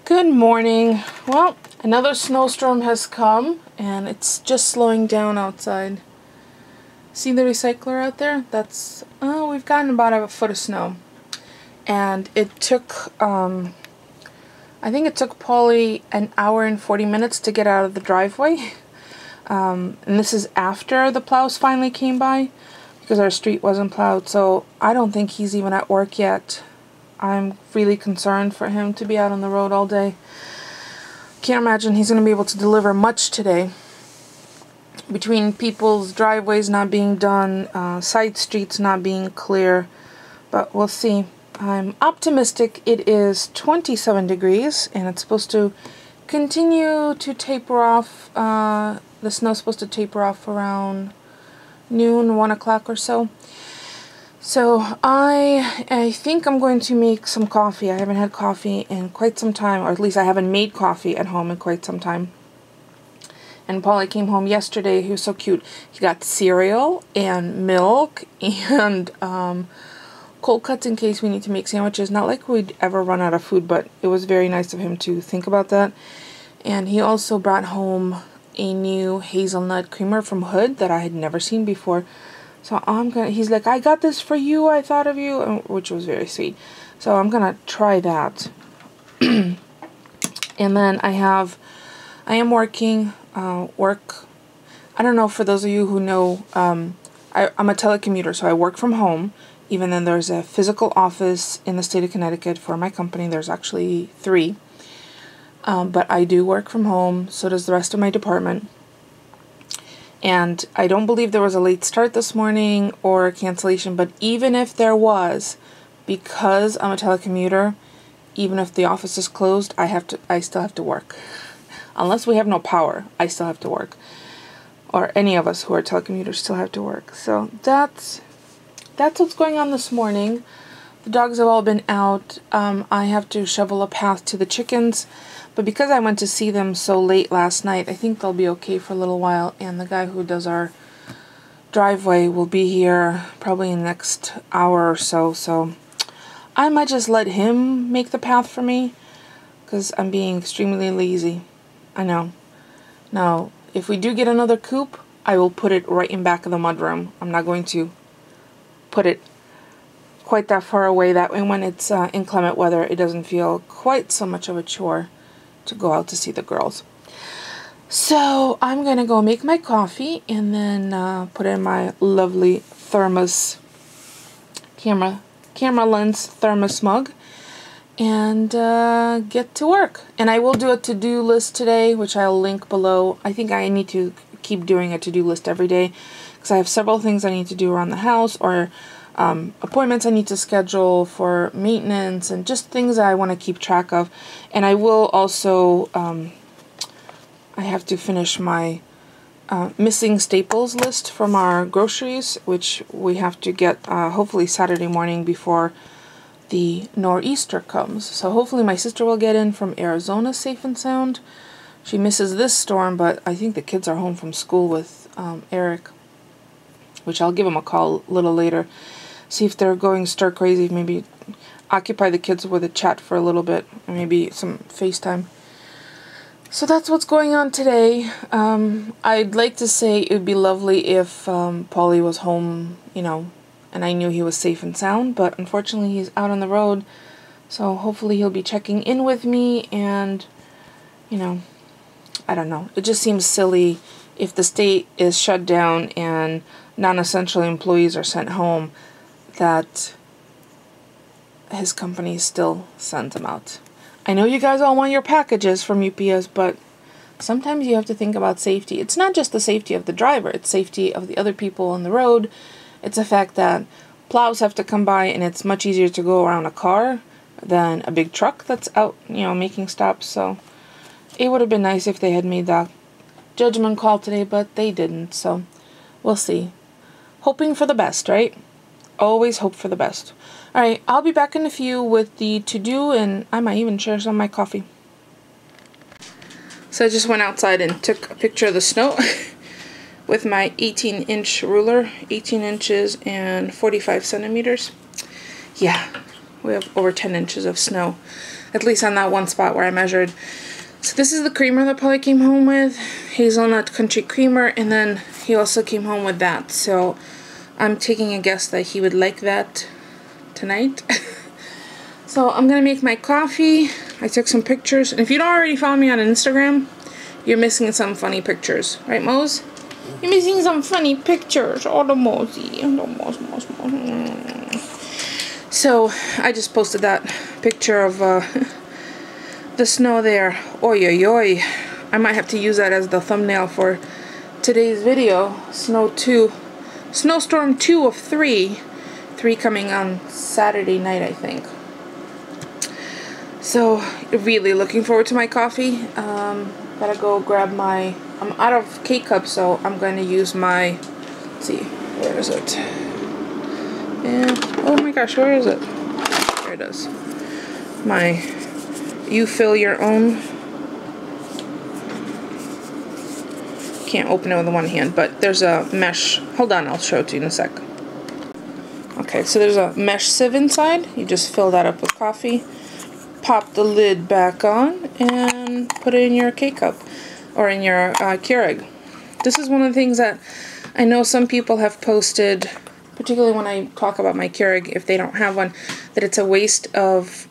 Good morning. Well, another snowstorm has come and it's just slowing down outside. See the recycler out there? That's, we've gotten about a foot of snow. And it took, I think it took Polly an hour and 40 minutes to get out of the driveway. And this is after the plows finally came by because our street wasn't plowed. So I don't think he's even at work yet. I'm really concerned for him to be out on the road all day. Can't imagine he's going to be able to deliver much today. Between people's driveways not being done, side streets not being clear, but we'll see. I'm optimistic. It is 27 degrees and it's supposed to continue to taper off. The snow's supposed to taper off around noon, 1 o'clock or so. So I think I'm going to make some coffee. I haven't had coffee in quite some time, or at least I haven't made coffee at home in quite some time. And Polly came home yesterday. He was so cute. He got cereal and milk and cold cuts in case we need to make sandwiches. Not like we'd ever run out of food, but it was very nice of him to think about that. And he also brought home a new hazelnut creamer from Hood that I had never seen before. So he's like, I got this for you, I thought of you, which was very sweet. So I'm gonna try that. And then I am working, I don't know, for those of you who know, I'm a telecommuter, so I work from home, even though there's a physical office in the state of Connecticut for my company. There's actually 3. But I do work from home, so does the rest of my department. And I don't believe there was a late start this morning or a cancellation, but even if there was, because I'm a telecommuter, even if the office is closed, I still have to work. Unless we have no power, I still have to work. Or any of us who are telecommuters still have to work. So that's what's going on this morning. The dogs have all been out. I have to shovel a path to the chickens. But because I went to see them so late last night, I think they'll be okay for a little while. And the guy who does our driveway will be here probably in the next hour or so. So I might just let him make the path for me because I'm being extremely lazy. I know. Now, if we do get another coop, I will put it right in back of the mudroom. I'm not going to put it quite that far away. That way when it's inclement weather, it doesn't feel quite so much of a chore to go out to see the girls. So I'm gonna go make my coffee and then put in my lovely thermos camera lens thermos mug and get to work. And I will do a to-do list today, which I'll link below. I think I need to keep doing a to-do list every day because I have several things I need to do around the house, or appointments I need to schedule for maintenance, and just things that I want to keep track of. And I will also, I have to finish my missing staples list from our groceries, which we have to get hopefully Saturday morning before the nor'easter comes. So hopefully my sister will get in from Arizona safe and sound. She misses this storm, but I think the kids are home from school with Eric, which I'll give him a call a little later. See if they're going stir crazy. Maybe occupy the kids with a chat for a little bit. Or maybe some FaceTime. So that's what's going on today. I'd like to say it would be lovely if Paulie was home, you know, and I knew he was safe and sound. But unfortunately he's out on the road. So hopefully he'll be checking in with me. And, you know, I don't know. It just seems silly if the state is shut down and non-essential employees are sent home, that his company still sends them out. I know you guys all want your packages from UPS, but sometimes you have to think about safety. It's not just the safety of the driver, it's safety of the other people on the road. It's the fact that plows have to come by and it's much easier to go around a car than a big truck that's out, you know, making stops. So it would have been nice if they had made that judgment call today, but they didn't. So we'll see. Hoping for the best, right? Always hope for the best. Alright, I'll be back in a few with the to-do, and I might even share some of my coffee. So I just went outside and took a picture of the snow with my 18-inch ruler, 18 inches and 45 centimeters. Yeah, We have over 10 inches of snow, at least on that one spot where I measured. So this is the creamer that Polly came home with, hazelnut country creamer, and then he also came home with that. So I'm taking a guess that he would like that tonight. So I'm gonna make my coffee. I took some pictures, and if you don't already follow me on Instagram, you're missing some funny pictures, right, Mose? You're missing some funny pictures. Oh, the Mosey. Oh, the Mose. So I just posted that picture of the snow there. Oi, oi, oi. I might have to use that as the thumbnail for today's video. Snowstorm 2 of 3. 3 coming on Saturday night, I think. So, really looking forward to my coffee. Gotta go grab my... I'm out of K-cups, so I'm going to use my... Let's see, where is it? And, oh my gosh, where is it? There it is. My... You fill your own... Can't open it with one hand, but there's a mesh... Hold on, I'll show it to you in a sec. Okay, so there's a mesh sieve inside. You just fill that up with coffee. Pop the lid back on and put it in your K-cup or in your Keurig. This is one of the things that I know some people have posted, particularly when I talk about my Keurig, if they don't have one, that it's a waste of,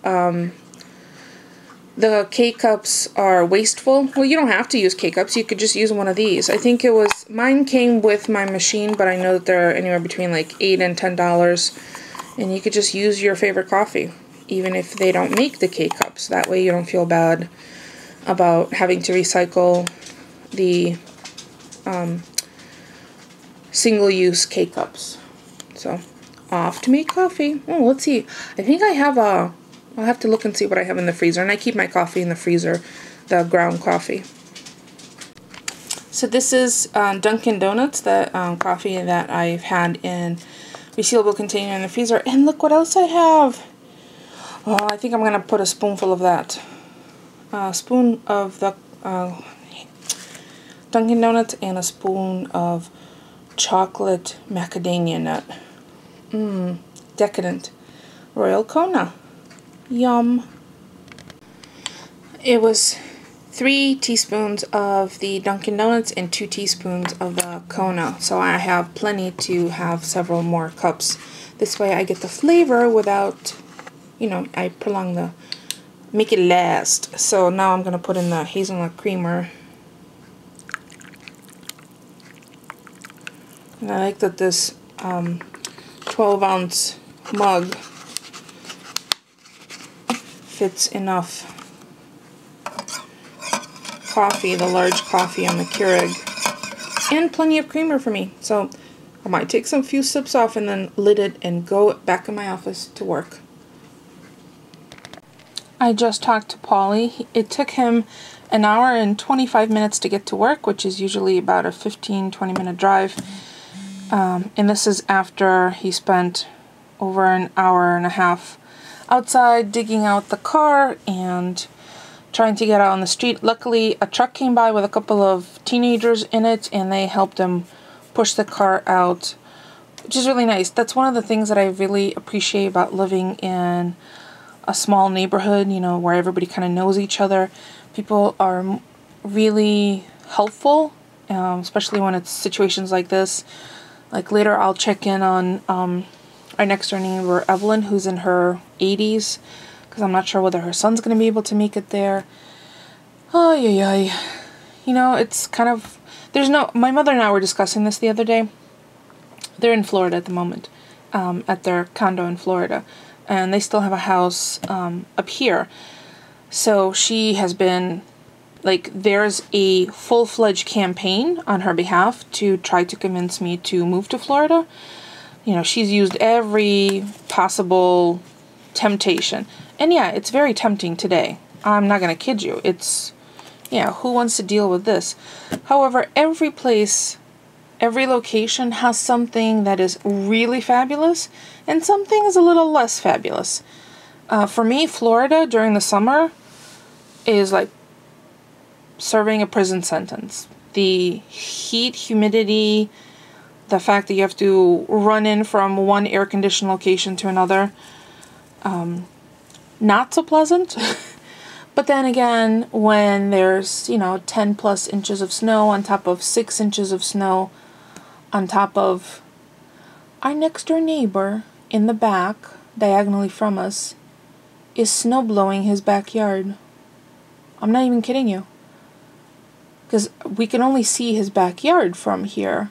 the K-cups are wasteful. Well, you don't have to use K-cups. You could just use one of these. I think it was, mine came with my machine, but I know that they're anywhere between like $8 and $10, and you could just use your favorite coffee, even if they don't make the K-cups. That way you don't feel bad about having to recycle the single-use K-cups. So, off to make coffee. Oh, let's see. I think I have a... I'll have to look and see what I have in the freezer. And I keep my coffee in the freezer, the ground coffee. So this is Dunkin' Donuts, the coffee that I've had in resealable container in the freezer. And look what else I have. Oh, I think I'm going to put a spoonful of that. A spoon of the Dunkin' Donuts and a spoon of chocolate macadamia nut. Decadent. Royal Kona. Yum. It was 3 teaspoons of the Dunkin' Donuts and 2 teaspoons of the Kona. So I have plenty to have several more cups. This way I get the flavor without, you know, I prolong the, make it last. So now I'm going to put in the hazelnut creamer. And I like that this 12-ounce mug fits enough coffee, the large coffee on the Keurig, and plenty of creamer for me. So I might take some few sips off and then lid it and go back in my office to work. I just talked to Paulie. It took him an hour and 25 minutes to get to work, which is usually about a 15-20 minute drive. And this is after he spent over an hour and a half outside digging out the car and trying to get out on the street. Luckily, a truck came by with a couple of teenagers in it, and they helped him push the car out, which is really nice. That's one of the things that I really appreciate about living in a small neighborhood, you know, where everybody kind of knows each other. People are really helpful, especially when it's situations like this. Like later I'll check in on our next door neighbor, Evelyn, who's in her 80s, because I'm not sure whether her son's going to be able to make it there. Oh, yeah. You know, it's kind of, my mother and I were discussing this the other day. They're in Florida at the moment, at their condo in Florida, and they still have a house up here. So she has been, like, there's a full-fledged campaign on her behalf to try to convince me to move to Florida. You know, she's used every possible temptation. And yeah, it's very tempting today. I'm not going to kid you. It's, yeah, who wants to deal with this? However, every place, every location has something that is really fabulous and something is a little less fabulous. For me, Florida during the summer is like serving a prison sentence. The heat, humidity, the fact that you have to run in from one air-conditioned location to another. not so pleasant. But then again, when there's, you know, 10 plus inches of snow on top of 6 inches of snow on top of our next door neighbor in the back, diagonally from us, is snow blowing his backyard. I'm not even kidding you. Because we can only see his backyard from here.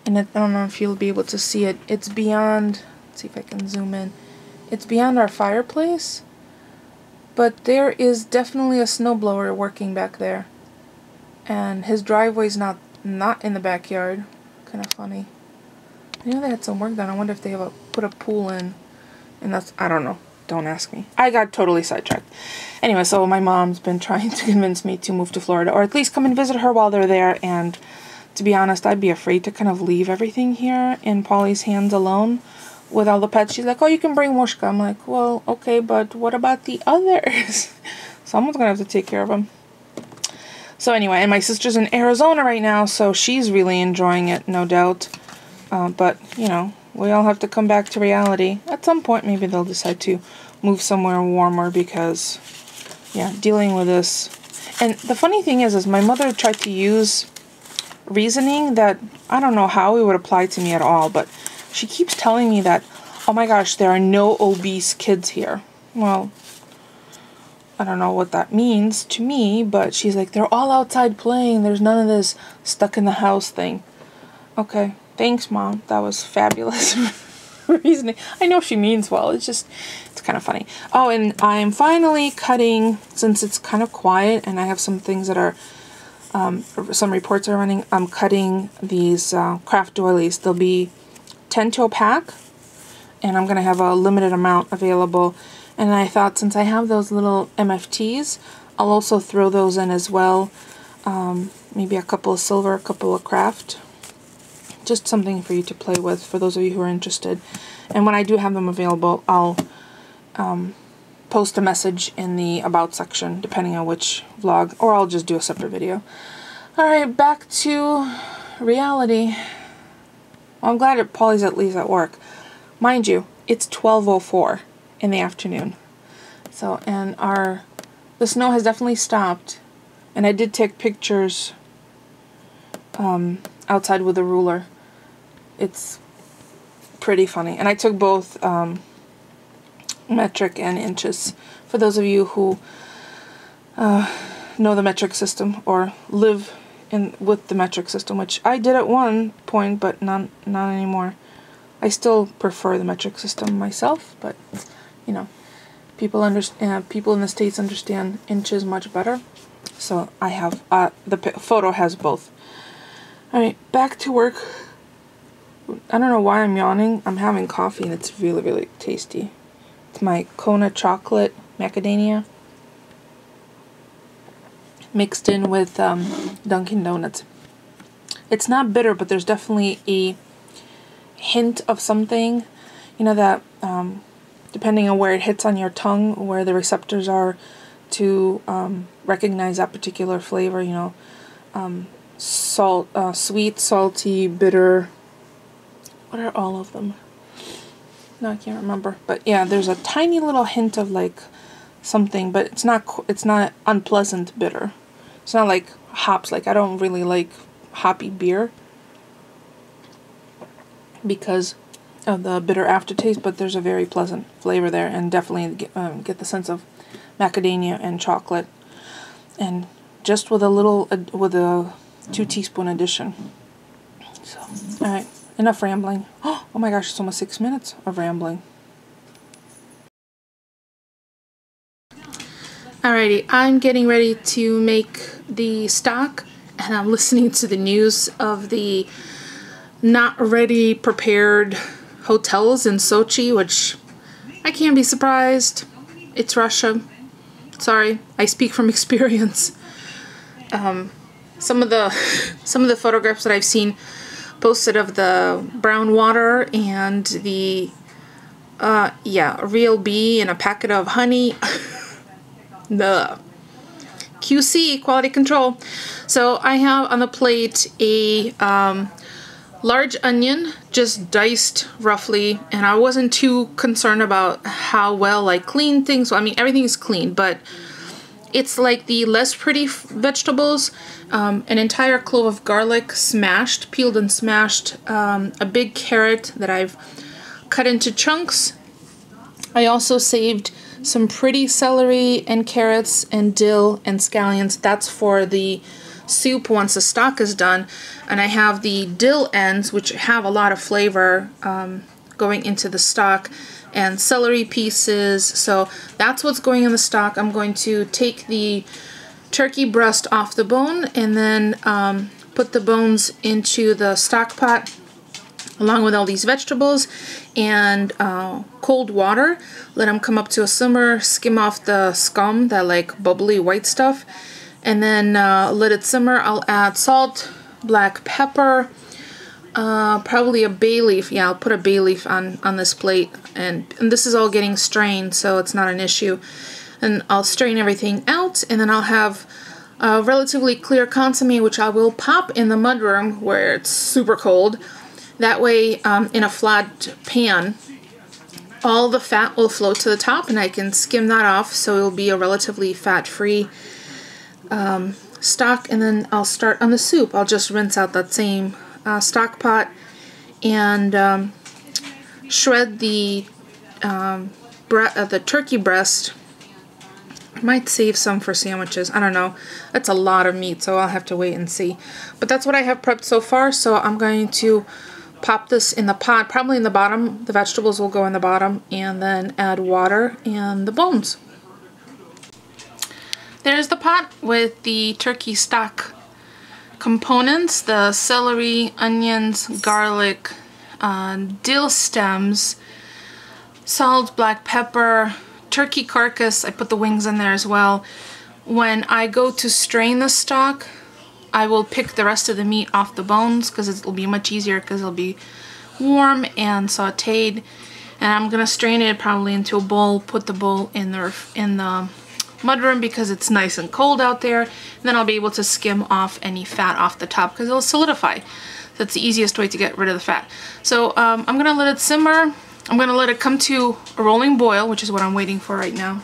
And I don't know if you'll be able to see it. It's beyond, let's see if I can zoom in. It's beyond our fireplace. But there is definitely a snowblower working back there. And his driveway's not in the backyard. Kind of funny. I know they had some work done. I wonder if they have put a pool in. And that's, I don't know. Don't ask me. I got totally sidetracked. Anyway, so my mom's been trying to convince me to move to Florida. Or at least come and visit her while they're there. And to be honest, I'd be afraid to kind of leave everything here in Polly's hands alone. With all the pets. She's like, oh, you can bring Mushka. I'm like, well, okay, but what about the others? Someone's gonna have to take care of them. So anyway, and my sister's in Arizona right now, so she's really enjoying it, no doubt. But, you know, we all have to come back to reality. At some point, maybe they'll decide to move somewhere warmer because, yeah, dealing with this. And the funny thing is my mother tried to use reasoning that I don't know how it would apply to me at all, but she keeps telling me that, oh my gosh, there are no obese kids here. Well, I don't know what that means to me, but she's like, they're all outside playing. There's none of this stuck in the house thing. Okay, thanks, Mom. That was fabulous reasoning. I know she means well. It's kind of funny. Oh, and I'm finally cutting, since it's kind of quiet and I have some things that are, some reports are running, I'm cutting these craft doilies. They'll be 10 to a pack, and I'm going to have a limited amount available. And I thought, since I have those little MFTs, I'll also throw those in as well. Maybe a couple of silver, a couple of craft. Just something for you to play with, for those of you who are interested. And when I do have them available, I'll post a message in the About section, depending on which vlog, or I'll just do a separate video. Alright, back to reality. Well, I'm glad Polly's at least at work. Mind you, it's 12:04 in the afternoon. So, and the snow has definitely stopped. And I did take pictures outside with a ruler. It's pretty funny. And I took both metric and inches. For those of you who know the metric system or live with the metric system, which I did at one point, but not anymore. I still prefer the metric system myself, but you know, people in the States understand inches much better. So I have the photo has both. All right, back to work. I don't know why I'm yawning. I'm having coffee and it's really, really tasty. It's my Kona chocolate macadamia mixed in with Dunkin' Donuts. It's not bitter, but there's definitely a hint of something, you know, that depending on where it hits on your tongue, where the receptors are to recognize that particular flavor, you know, sweet, salty, bitter. What are all of them? No, I can't remember. But yeah, there's a tiny little hint of like something, but it's not unpleasant bitter. It's not like hops. Like, I don't really like hoppy beer because of the bitter aftertaste, but there's a very pleasant flavor there, and definitely get the sense of macadamia and chocolate, and just with a 2 teaspoon addition. So, all right, enough rambling. Oh my gosh, it's almost 6 minutes of rambling. Alrighty, I'm getting ready to make the stock, and I'm listening to the news of the not ready prepared hotels in Sochi, which I can't be surprised. It's Russia. Sorry, I speak from experience. Some of the photographs that I've seen posted of the brown water and the a real bee and a packet of honey. The QC, quality control. So I have on the plate a Large onion, just diced roughly, and I wasn't too concerned about how well I clean things. Well, I mean, everything is clean, but it's like the less pretty vegetables. An entire clove of garlic smashed, peeled and smashed, a big carrot that I've cut into chunks. I also saved some pretty celery and carrots and dill and scallions. That's for the soup once the stock is done. And I have the dill ends, which have a lot of flavor, going into the stock, and celery pieces. So that's what's going in the stock. I'm going to take the turkey breast off the bone and then put the bones into the stock pot along with all these vegetables and cold water. Let them come up to a simmer, skim off the scum, that like bubbly white stuff, and then let it simmer. I'll add salt, black pepper, probably a bay leaf. Yeah, I'll put a bay leaf on this plate, and this is all getting strained, so it's not an issue. And I'll strain everything out, and then I'll have a relatively clear consommé, which I will pop in the mudroom where it's super cold. That way, in a flat pan, all the fat will float to the top, and I can skim that off, so it'll be a relatively fat-free stock. And then I'll start on the soup. I'll just rinse out that same stock pot and shred the turkey breast. I might save some for sandwiches. I don't know. That's a lot of meat, so I'll have to wait and see. But that's what I have prepped so far, so I'm going to pop this in the pot, probably in the bottom. The vegetables will go in the bottom, and then add water and the bones. There's the pot with the turkey stock components: the celery, onions, garlic, dill stems, salt, black pepper, turkey carcass. I put the wings in there as well. When I go to strain the stock, I will pick the rest of the meat off the bones because it'll be much easier because it'll be warm and sauteed. And I'm gonna strain it probably into a bowl, put the bowl in the mudroom because it's nice and cold out there. And then I'll be able to skim off any fat off the top because it'll solidify. That's the easiest way to get rid of the fat. So I'm gonna let it simmer. I'm gonna let it come to a rolling boil, which is what I'm waiting for right now,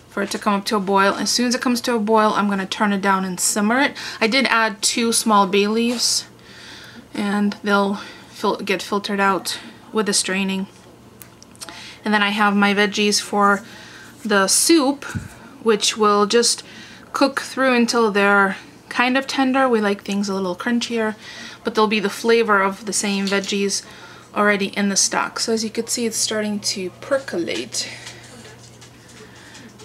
for it to come up to a boil. As soon as it comes to a boil, I'm gonna turn it down and simmer it. I did add 2 small bay leaves, and they'll get filtered out with the straining. And then I have my veggies for the soup, which will just cook through until they're kind of tender. We like things a little crunchier, but there'll be the flavor of the same veggies already in the stock. So as you can see, it's starting to percolate.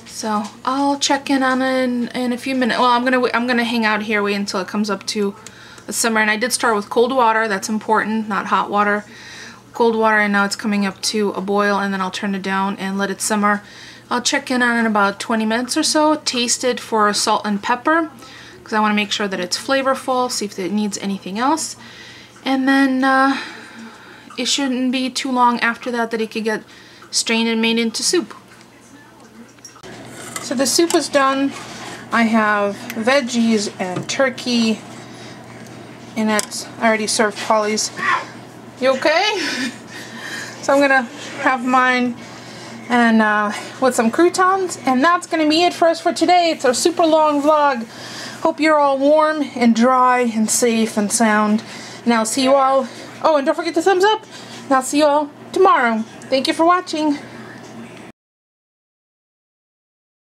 So I'll check in on it in a few minutes. Well, I'm gonna hang out here, wait until it comes up to a simmer. And I did start with cold water. That's important, not hot water. Cold water, and now it's coming up to a boil, and then I'll turn it down and let it simmer. I'll check in on it in about 20 minutes or so. Taste it for salt and pepper because I want to make sure that it's flavorful. See if it needs anything else, and then it shouldn't be too long after that it could get strained and made into soup. So the soup is done. I have veggies and turkey in it. I already served Polly's. You okay? So I'm gonna have mine and with some croutons, and that's gonna be it for us for today. It's a super long vlog. Hope you're all warm and dry and safe and sound. And I'll see you all. Oh, and don't forget the thumbs up. And I'll see you all tomorrow. Thank you for watching.